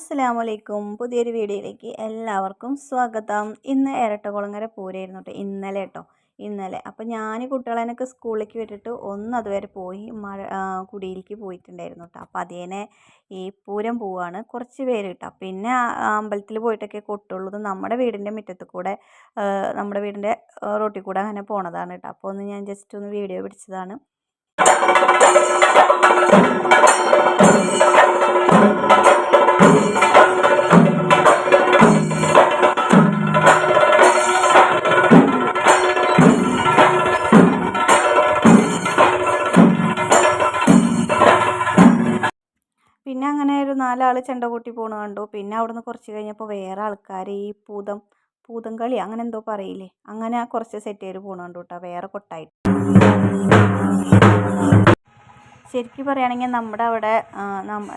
അസ്സലാമലൈക്കും. പുതിയൊരു വീഡിയോയിലേക്ക് എല്ലാവർക്കും സ്വാഗതം. ഇന്ന് ഇരട്ടകുളങ്ങര പൂരമായിരുന്നു കേട്ടോ, ഇന്നലെ കേട്ടോ, ഇന്നലെ. അപ്പോൾ ഞാൻ കുട്ടികളെയൊക്കെ സ്കൂളിലേക്ക് വിട്ടിട്ട് അതുവരെ പോയി കുടിയിലേക്ക് പോയിട്ടുണ്ടായിരുന്നു കേട്ടോ. അപ്പോൾ അതേനെ ഈ പൂരം പോവാണ്, കുറച്ച് പേര് കേട്ടോ. പിന്നെ അമ്പലത്തിൽ പോയിട്ടൊക്കെ കൊട്ടുള്ളത് നമ്മുടെ വീടിൻ്റെ മുറ്റത്ത് കൂടെ, നമ്മുടെ വീടിൻ്റെ റോട്ടിൽ കൂടെ അങ്ങനെ പോണതാണ് കേട്ടോ. അപ്പോൾ ഞാൻ ജസ്റ്റ് ഒന്ന് വീഡിയോ പിടിച്ചതാണ്. പിന്നെ അങ്ങനെ ഒരു 4 ആൾ ചെണ്ട കൊട്ടി പോണ കണ്ടു. പിന്നെ അവിടുന്ന് കുറച്ച് കഴിഞ്ഞപ്പോൾ വേറെ ആൾക്കാർ ഈ പൂതം കളി അങ്ങനെ എന്തോ പറയില്ലേ, അങ്ങനെ കുറച്ച് സെറ്റ് ചെയ്ത് പോണ കണ്ടു കേട്ടോ, വേറെ കൊട്ടായിട്ട്. ശരിക്കും പറയുകയാണെങ്കിൽ നമ്മുടെ അവിടെ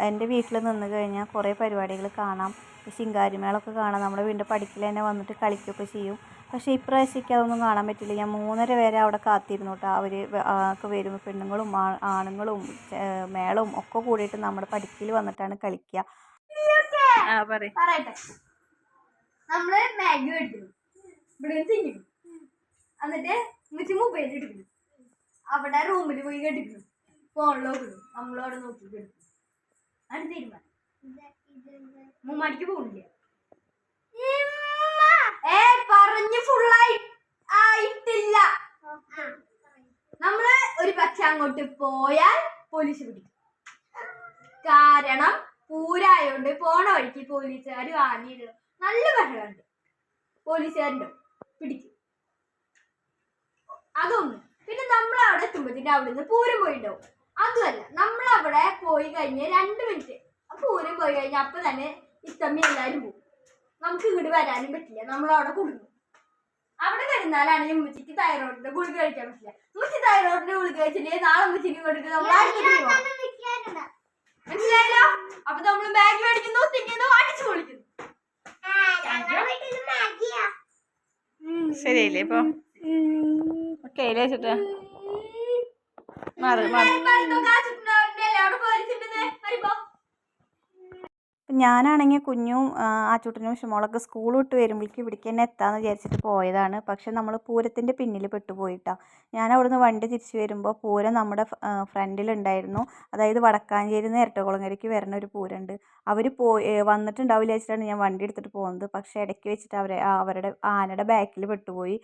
എൻ്റെ വീട്ടിൽ നിന്ന് കഴിഞ്ഞാൽ കുറേ പരിപാടികൾ കാണാം, ശിങ്കാരിമേളൊക്കെ കാണാം. നമ്മുടെ വീടിൻ്റെ പടിക്കൽ തന്നെ വന്നിട്ട് കളിക്കുകയൊക്കെ ചെയ്യും. പക്ഷേ ഇപ്രാവശ്യത്തേക്ക് അതൊന്നും കാണാൻ പറ്റില്ല. ഞാൻ 3:30 വരെ അവിടെ കാത്തിരുന്നു കേട്ടോ. അവർ ഒക്കെ വരും, പെണ്ണുങ്ങളും ആണുങ്ങളും മേളവും ഒക്കെ കൂടിയിട്ട് നമ്മുടെ പടിക്കൽ വന്നിട്ടാണ് കളിക്കുക. നമ്മള് മാഗി മേടിക്കുന്നു, ഇവിടെ തിന്നിക്കും, എന്നിട്ട് മൊബൈൽ എടുക്കുന്നു, അവിടെ റൂമിൽ പോയി കെട്ടിക്കുന്നു, ഫോണിൽ നോക്കുന്നു, നമ്മളവിടെ നോക്കി കെടുക്കും. അത് തീരുമാനം മുമ്മാടിക്ക് പോണില്ല. പറഞ്ഞു ഫുള്ളായി ആയിട്ടില്ല. നമ്മള് ഒരു പക്ഷെ അങ്ങോട്ട് പോയാൽ പോലീസ് പിടിക്കും. കാരണം പൂരായോണ്ട് പോണ വഴിക്ക് പോലീസുകാർ വാങ്ങിയിടും, നല്ല ബഹളമുണ്ട്, പോലീസുകാരുണ്ടോ പിടിക്കും. അതൊന്ന്. പിന്നെ നമ്മളവിടെ എത്തുമ്പത്തിന് അവിടെ നിന്ന് പൂരം പോയിണ്ടാവും. അതുമല്ല, നമ്മളവിടെ പോയി കഴിഞ്ഞ് 2 മിനിറ്റ് പൂരം പോയി കഴിഞ്ഞാൽ അപ്പൊ തന്നെ ഇത്തമ്മി എല്ലാവരും പോകും. നമുക്ക് ഇങ്ങോട്ട് വരാനും പറ്റില്ല, നമ്മളവിടെ കുടുങ്ങും. അവിടെ വരുന്നാലാണ് ഉമ്മച്ചിക്ക് തൈറോയിഡിന്റെ ഗുളിക കഴിക്കാൻ പറ്റില്ല. ഉമ്മച്ചി തൈറോയിഡിന്റെ ഗുളിക കഴിച്ചില്ലേ നാളെ ഉമ്മച്ചിക്ക് കൊണ്ടിട്ട് നമ്മൾ മനസ്സിലായല്ലോ. അപ്പൊ നമ്മള് മാഗി മേടിക്കുന്നു, തിന്നുന്നു, അടിച്ചു പൊളിക്കുന്നു. ശരിയല്ലേ ഇപ്പൊ? ഞാനാണെങ്കിൽ കുഞ്ഞും ആച്ചൂട്ടനും ഷുമോളൊക്കെ സ്കൂൾ വിട്ട് വരുമ്പോഴേക്കും ഇവിടേക്ക് തന്നെ എത്താമെന്ന് വിചാരിച്ചിട്ട് പോയതാണ്. പക്ഷെ നമ്മൾ പൂരത്തിൻ്റെ പിന്നിൽ പെട്ടുപോയിട്ടാണ്. ഞാൻ അവിടുന്ന് വണ്ടി തിരിച്ച് വരുമ്പോൾ പൂരം നമ്മുടെ ഫ്രണ്ടിലുണ്ടായിരുന്നു. അതായത് വടക്കാഞ്ചേരിയിൽ നിന്ന് ഇരട്ടകുളങ്ങരയ്ക്ക് വരുന്ന ഒരു പൂരമുണ്ട്. അവർ വന്നിട്ടുണ്ടാവില്ല വെച്ചിട്ടാണ് ഞാൻ വണ്ടി എടുത്തിട്ട് പോകുന്നത്. പക്ഷേ ഇടയ്ക്ക് വെച്ചിട്ട് അവരുടെ ആനയുടെ ബാക്കിൽ പെട്ടുപോയി.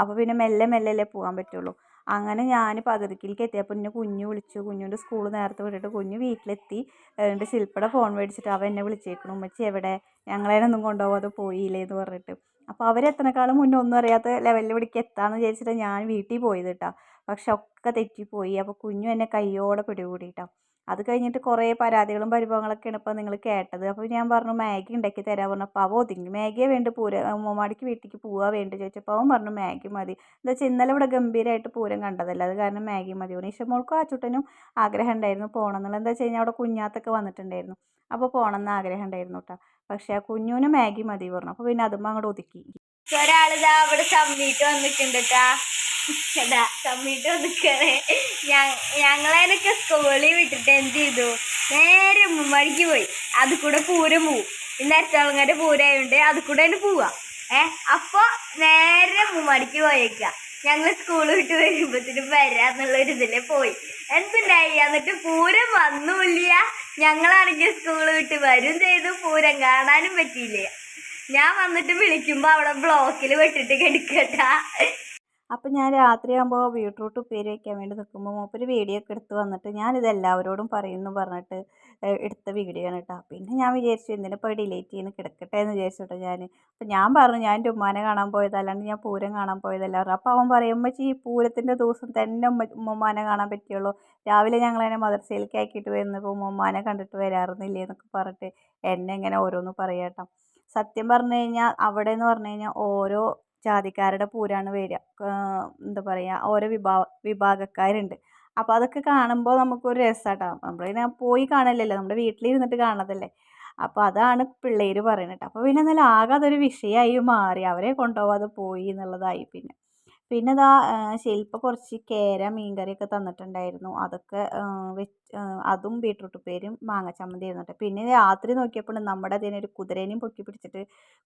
അപ്പോൾ പിന്നെ മെല്ലെ മെല്ലെ പോകാൻ പറ്റുള്ളൂ. അങ്ങനെ ഞാൻ പകുതിക്കിലേക്ക് എത്തിയപ്പോൾ എന്നെ കുഞ്ഞു വിളിച്ചു. കുഞ്ഞുൻ്റെ സ്കൂൾ നേരത്തെ വിട്ടിട്ട് കുഞ്ഞു വീട്ടിലെത്തി. എൻ്റെ ശില്പയുടെ ഫോൺ മേടിച്ചിട്ട് അവൻ എന്നെ വിളിച്ചേക്കണം, ഉമ്മച്ചി എവിടെ, ഞങ്ങളേനൊന്നും കൊണ്ടുപോകാതെ പോയില്ലേ എന്ന് പറഞ്ഞിട്ട്. അപ്പോൾ അവരെത്തനേക്കാളും മുന്നേ ഒന്നും അറിയാത്ത ലെവലിൽ ഇവിടേക്ക് എത്താമെന്ന് വിചാരിച്ചിട്ട് ഞാൻ വീട്ടിൽ പോയത് കേട്ടോ. പക്ഷെ ഒക്കെ തെറ്റിപ്പോയി. അപ്പോൾ കുഞ്ഞു എന്നെ കയ്യോടെ പിടികൂടിയിട്ടാണ്. അത് കഴിഞ്ഞിട്ട് കുറേ പരാതികളും പരിഭവങ്ങളൊക്കെയാണ് ഇപ്പോൾ നിങ്ങൾ കേട്ടത്. അപ്പോൾ ഞാൻ പറഞ്ഞു മാഗി ഉണ്ടാക്കി തരാൻ പറഞ്ഞപ്പോൾ അവ ഒതുങ്ങി. മാഗിയെ വേണ്ട ഉമ്മമാടിക്ക് വീട്ടിലേക്ക് പോവുക വേണ്ട ചോദിച്ചപ്പോൾ അവൻ പറഞ്ഞു മാഗി മതി. എന്താ വെച്ചാൽ ഇന്നലെ ഇവിടെ ഗംഭീരമായിട്ട് പൂരം കണ്ടതല്ല, അത് കാരണം മാഗി മതി. ഈശമോൾക്കും ആച്ചൂട്ടനും ആഗ്രഹം ഉണ്ടായിരുന്നു പോകണം എന്നുള്ളത്. എന്താ വെച്ച് കഴിഞ്ഞാൽ അവിടെ കുഞ്ഞാത്തൊക്കെ വന്നിട്ടുണ്ടായിരുന്നു, അപ്പോൾ പോകണം എന്ന് ആഗ്രഹം ഉണ്ടായിരുന്നു കേട്ടോ. പക്ഷേ ആ കുഞ്ഞുവിന് മാഗി മതി പറഞ്ഞു. അപ്പോൾ പിന്നെ അതുമ്പോൾ അങ്ങോട്ട് ഒതുക്കി. ഒരാളിതാ അവിടെ ചമ്മിട്ട് വന്നിട്ടുണ്ട് കേട്ടാ. ചമ്മിട്ട് വന്നിക്കണേ. ഞങ്ങളതിനൊക്കെ സ്കൂളിൽ വിട്ടിട്ട് എന്ത് ചെയ്തു, നേരെ ഉമ്മടിക്ക് പോയി. അത് കൂടെ പൂരം പോവും. ഇന്ന് അരച്ചാളങ്ങാൻ്റെ പൂരമായതുകൊണ്ട് അത് കൂടെ തന്നെ പോവാ. അപ്പൊ നേരെ ഉമ്മടിക്ക് പോയേക്ക. ഞങ്ങൾ സ്കൂൾ വിട്ട് വരുമ്പോഴത്തേനും വരാന്നുള്ളൊരു ഇതില് പോയി. എന്തുണ്ടായി, എന്നിട്ട് പൂരം വന്നൂല്ല. ഞങ്ങളാണെങ്കിൽ സ്കൂൾ വിട്ട് വരും ചെയ്തു, പൂരം കാണാനും പറ്റിയില്ല. ഞാൻ വന്നിട്ട് വിളിക്കുമ്പോ അവിടെ ബ്ലോക്കിൽ വെട്ടിട്ട് കിടക്കട്ടാ. അപ്പം ഞാൻ രാത്രിയാകുമ്പോൾ ബീട്രൂട്ട് ഉപ്പേരി വയ്ക്കാൻ വേണ്ടി നിൽക്കുമ്പോൾ മൂപ്പര് വീഡിയോ ഒക്കെ എടുത്ത് വന്നിട്ട് ഞാനിത് എല്ലാവരോടും പറയുന്നു പറഞ്ഞിട്ട് എടുത്ത വീഡിയോ ആണ് കേട്ടോ. പിന്നെ ഞാൻ വിചാരിച്ചു എന്തിനിപ്പോൾ ഡിലീറ്റ് ചെയ്യുന്ന കിടക്കട്ടെ എന്ന് വിചാരിച്ചു കേട്ടോ ഞാൻ. അപ്പം ഞാൻ പറഞ്ഞു ഞാൻ എൻ്റെ ഉമ്മാനെ കാണാൻ പോയത്, അല്ലാണ്ട് ഞാൻ പൂരം കാണാൻ പോയതല്ല പറഞ്ഞു. അപ്പോൾ അവൻ പറയും ഉമ്മച്ചി ഈ പൂരത്തിൻ്റെ ദിവസം തന്നെ ഉമ്മാനെ കാണാൻ പറ്റുള്ളൂ, രാവിലെ ഞങ്ങളതിനെ മദർസയിലേക്ക് ആക്കിയിട്ട് വരുന്നപ്പോൾ ഉമ്മാനെ കണ്ടിട്ട് വരാറുന്നില്ലേ എന്നൊക്കെ പറഞ്ഞിട്ട് എന്നെ ഇങ്ങനെ ഓരോന്ന് പറയാം കേട്ടോ. സത്യം പറഞ്ഞു കഴിഞ്ഞാൽ അവിടെ എന്ന് പറഞ്ഞു കഴിഞ്ഞാൽ ഓരോ ജാതിക്കാരുടെ പൂരമാണ് വരിക. എന്താ പറയുക, ഓരോ വിഭാഗക്കാരുണ്ട്. അപ്പോൾ അതൊക്കെ കാണുമ്പോൾ നമുക്കൊരു രസമാട്ടോ. നമ്മളിങ്ങനെ പോയി കാണലല്ലോ, നമ്മുടെ വീട്ടിലിരുന്നിട്ട് കാണുന്നതല്ലേ. അപ്പോൾ അതാണ് പിള്ളേർ പറയുന്നത്. അപ്പോൾ പിന്നെ എന്നാലും ആകെ അതൊരു വിഷയമായി മാറി, അവരെ കൊണ്ടുപോകാതെ പോയി എന്നുള്ളതായി. പിന്നെ പിന്നെ ഇതാ ശില്പ കുറച്ച് കേര മീൻകറിയൊക്കെ തന്നിട്ടുണ്ടായിരുന്നു. അതൊക്കെ അതും ബീട്രൂട്ട് ഉപ്പേരിയും മാങ്ങ ചമ്മന്തി ആയിരുന്നു കേട്ടോ. പിന്നെ രാത്രി നോക്കിയപ്പോൾ നമ്മുടെ അതിനൊരു കുതിരേനെയും പൊക്കി പിടിച്ചിട്ട്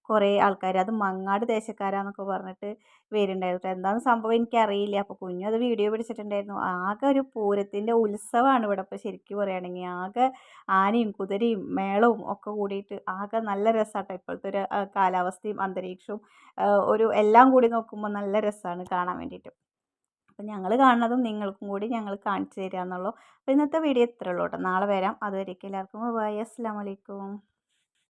കുറേ ആൾക്കാർ, അത് മങ്ങാട് ദേശക്കാരാന്നൊക്കെ പറഞ്ഞിട്ട് വരുന്നുണ്ടായിരുന്നു. എന്താണെന്ന് സംഭവം എനിക്കറിയില്ല. അപ്പോൾ കുഞ്ഞു അത് വീഡിയോ പിടിച്ചിട്ടുണ്ടായിരുന്നു. ആകെ ഒരു പൂരത്തിൻ്റെ ഉത്സവമാണ് ഇവിടെ ഇപ്പോൾ ശരിക്കും പറയുകയാണെങ്കിൽ. ആകെ ആനയും കുതിരയും മേളവും ഒക്കെ കൂടിയിട്ട് ആകെ നല്ല രസമാട്ടോ ഇപ്പോഴത്തെ ഒരു കാലാവസ്ഥയും അന്തരീക്ഷവും ഒരു എല്ലാം കൂടി നോക്കുമ്പോൾ നല്ല രസമാണ് കാണാൻ വേണ്ടിയിട്ട്. അപ്പം ഞങ്ങൾ കാണുന്നതും നിങ്ങൾക്കും കൂടി ഞങ്ങൾ കാണിച്ചു തരിക എന്നുള്ളൂ. അപ്പോൾ ഇന്നത്തെ വീഡിയോ ഇത്രയേ ഉള്ളൂ കേട്ടോ. നാളെ വരാം. അതുവരേക്കും എല്ലാവർക്കും ബൈ. അസ്സലാമു അലൈക്കും.